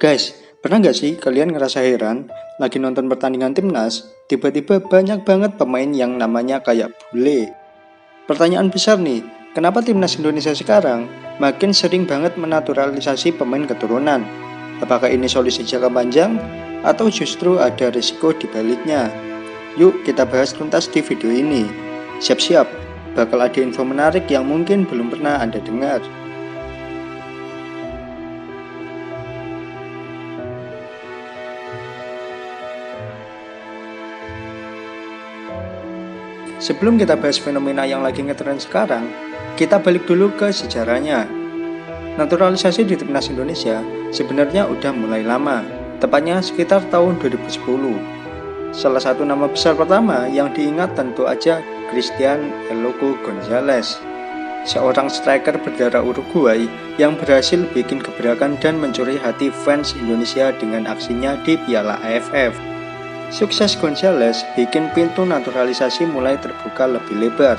Guys, pernah nggak sih kalian ngerasa heran lagi nonton pertandingan timnas, tiba-tiba banyak banget pemain yang namanya kayak bule? Pertanyaan besar nih, kenapa timnas Indonesia sekarang makin sering banget menaturalisasi pemain keturunan? Apakah ini solusi jangka panjang atau justru ada risiko di baliknya? Yuk kita bahas tuntas di video ini. Siap-siap, bakal ada info menarik yang mungkin belum pernah Anda dengar. Sebelum kita bahas fenomena yang lagi ngetren sekarang, kita balik dulu ke sejarahnya. Naturalisasi di timnas Indonesia sebenarnya udah mulai lama, tepatnya sekitar tahun 2010. Salah satu nama besar pertama yang diingat tentu aja Christian El Loco Gonzalez, seorang striker berdarah Uruguay yang berhasil bikin gebrakan dan mencuri hati fans Indonesia dengan aksinya di Piala AFF. Sukses Gonzalez bikin pintu naturalisasi mulai terbuka lebih lebar.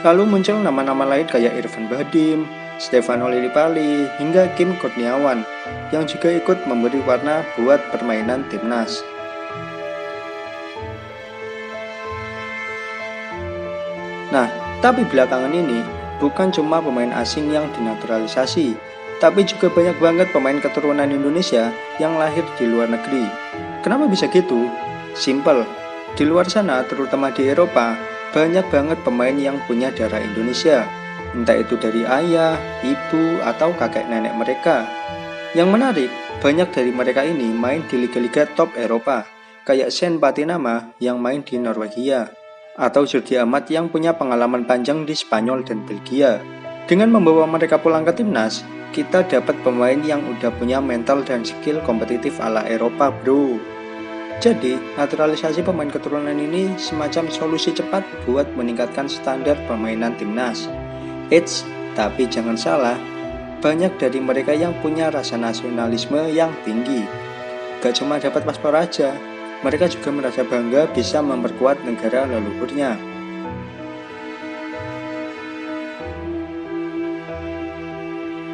Lalu muncul nama-nama lain kayak Irfan Bahdim, Stefano Lillipali, hingga Kim Kurniawan yang juga ikut memberi warna buat permainan timnas. Nah, tapi belakangan ini bukan cuma pemain asing yang dinaturalisasi, tapi juga banyak banget pemain keturunan Indonesia yang lahir di luar negeri. Kenapa bisa gitu? Simple, di luar sana terutama di Eropa, banyak banget pemain yang punya darah Indonesia, entah itu dari ayah, ibu, atau kakek nenek mereka. Yang menarik, banyak dari mereka ini main di liga-liga top Eropa, kayak Sen Patinama yang main di Norwegia, atau Jordi Amat yang punya pengalaman panjang di Spanyol dan Belgia. Dengan membawa mereka pulang ke timnas, kita dapat pemain yang udah punya mental dan skill kompetitif ala Eropa, bro. Jadi, naturalisasi pemain keturunan ini semacam solusi cepat buat meningkatkan standar permainan timnas. Eits, tapi jangan salah, banyak dari mereka yang punya rasa nasionalisme yang tinggi. Gak cuma dapat paspor aja, mereka juga merasa bangga bisa memperkuat negara leluhurnya.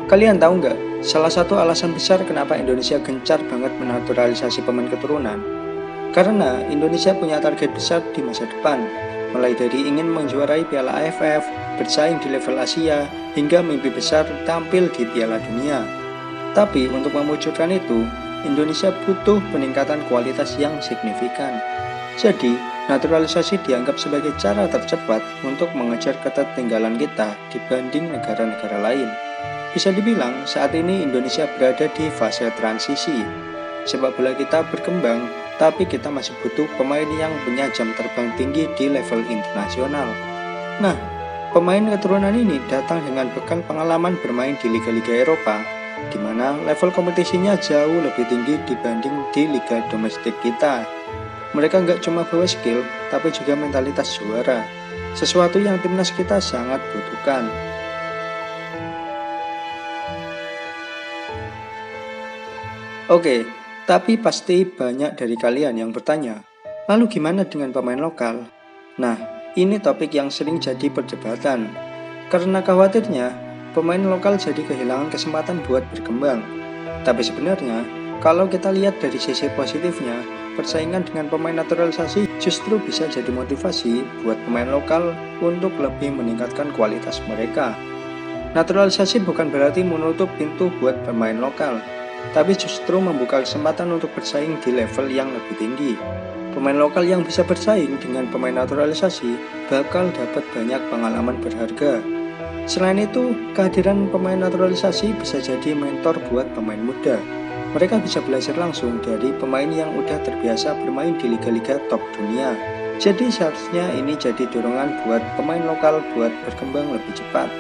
Kalian tahu nggak, salah satu alasan besar kenapa Indonesia gencar banget menaturalisasi pemain keturunan? Karena Indonesia punya target besar di masa depan, mulai dari ingin menjuarai Piala AFF, bersaing di level Asia, hingga mimpi besar tampil di Piala Dunia. Tapi untuk mewujudkan itu, Indonesia butuh peningkatan kualitas yang signifikan. Jadi, naturalisasi dianggap sebagai cara tercepat untuk mengejar ketertinggalan kita dibanding negara-negara lain. Bisa dibilang saat ini Indonesia berada di fase transisi. Sepak bola kita berkembang, tapi kita masih butuh pemain yang punya jam terbang tinggi di level internasional. Nah, pemain keturunan ini datang dengan bekal pengalaman bermain di liga-liga Eropa, di mana level kompetisinya jauh lebih tinggi dibanding di liga domestik kita. Mereka nggak cuma bawa skill, tapi juga mentalitas juara, sesuatu yang timnas kita sangat butuhkan. Oke, tapi pasti banyak dari kalian yang bertanya, lalu gimana dengan pemain lokal? Nah, ini topik yang sering jadi perdebatan. Karena khawatirnya, pemain lokal jadi kehilangan kesempatan buat berkembang. Tapi sebenarnya, kalau kita lihat dari sisi positifnya, persaingan dengan pemain naturalisasi justru bisa jadi motivasi buat pemain lokal untuk lebih meningkatkan kualitas mereka. Naturalisasi bukan berarti menutup pintu buat pemain lokal, tapi justru membuka kesempatan untuk bersaing di level yang lebih tinggi. Pemain lokal yang bisa bersaing dengan pemain naturalisasi bakal dapat banyak pengalaman berharga. Selain itu, kehadiran pemain naturalisasi bisa jadi mentor buat pemain muda. Mereka bisa belajar langsung dari pemain yang udah terbiasa bermain di liga-liga top dunia. Jadi seharusnya ini jadi dorongan buat pemain lokal buat berkembang lebih cepat.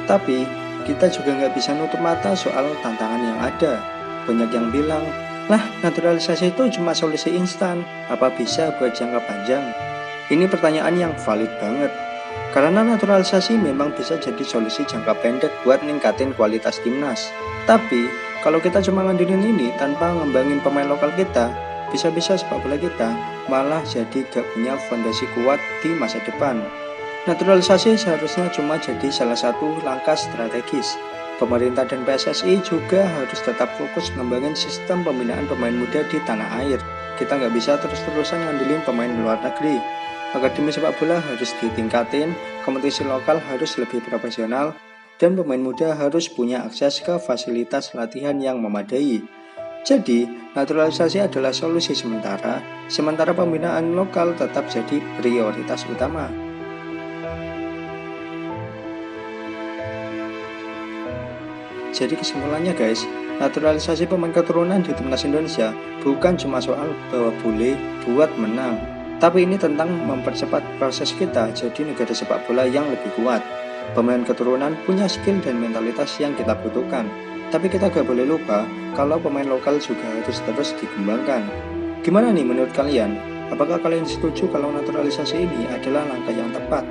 Tapi, kita juga nggak bisa nutup mata soal tantangan yang ada. Banyak yang bilang, lah naturalisasi itu cuma solusi instan, apa bisa buat jangka panjang? Ini pertanyaan yang valid banget. Karena naturalisasi memang bisa jadi solusi jangka pendek buat ningkatin kualitas timnas. Tapi, kalau kita cuma ngandelin ini tanpa ngembangin pemain lokal kita, bisa-bisa sepak bola kita malah jadi gak punya fondasi kuat di masa depan. Naturalisasi seharusnya cuma jadi salah satu langkah strategis. Pemerintah dan PSSI juga harus tetap fokus ngembangin sistem pembinaan pemain muda di tanah air. Kita nggak bisa terus-terusan ngandelin pemain luar negeri. Akademi sepak bola harus ditingkatin, kompetisi lokal harus lebih profesional, dan pemain muda harus punya akses ke fasilitas latihan yang memadai. Jadi, naturalisasi adalah solusi sementara pembinaan lokal tetap jadi prioritas utama. Jadi kesimpulannya guys, naturalisasi pemain keturunan di timnas Indonesia bukan cuma soal bahwa boleh buat menang, tapi ini tentang mempercepat proses kita jadi negara sepak bola yang lebih kuat. Pemain keturunan punya skill dan mentalitas yang kita butuhkan, tapi kita gak boleh lupa kalau pemain lokal juga harus terus dikembangkan. Gimana nih menurut kalian? Apakah kalian setuju kalau naturalisasi ini adalah langkah yang tepat?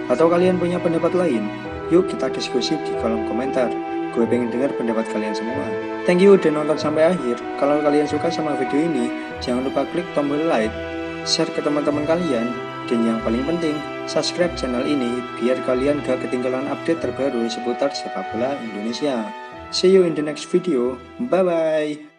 Atau kalian punya pendapat lain? Yuk kita diskusi di kolom komentar. Gue pengen dengar pendapat kalian semua. Thank you udah nonton sampai akhir. Kalau kalian suka sama video ini, jangan lupa klik tombol like, share ke teman-teman kalian, dan yang paling penting, subscribe channel ini biar kalian gak ketinggalan update terbaru seputar sepak bola Indonesia. See you in the next video. Bye bye.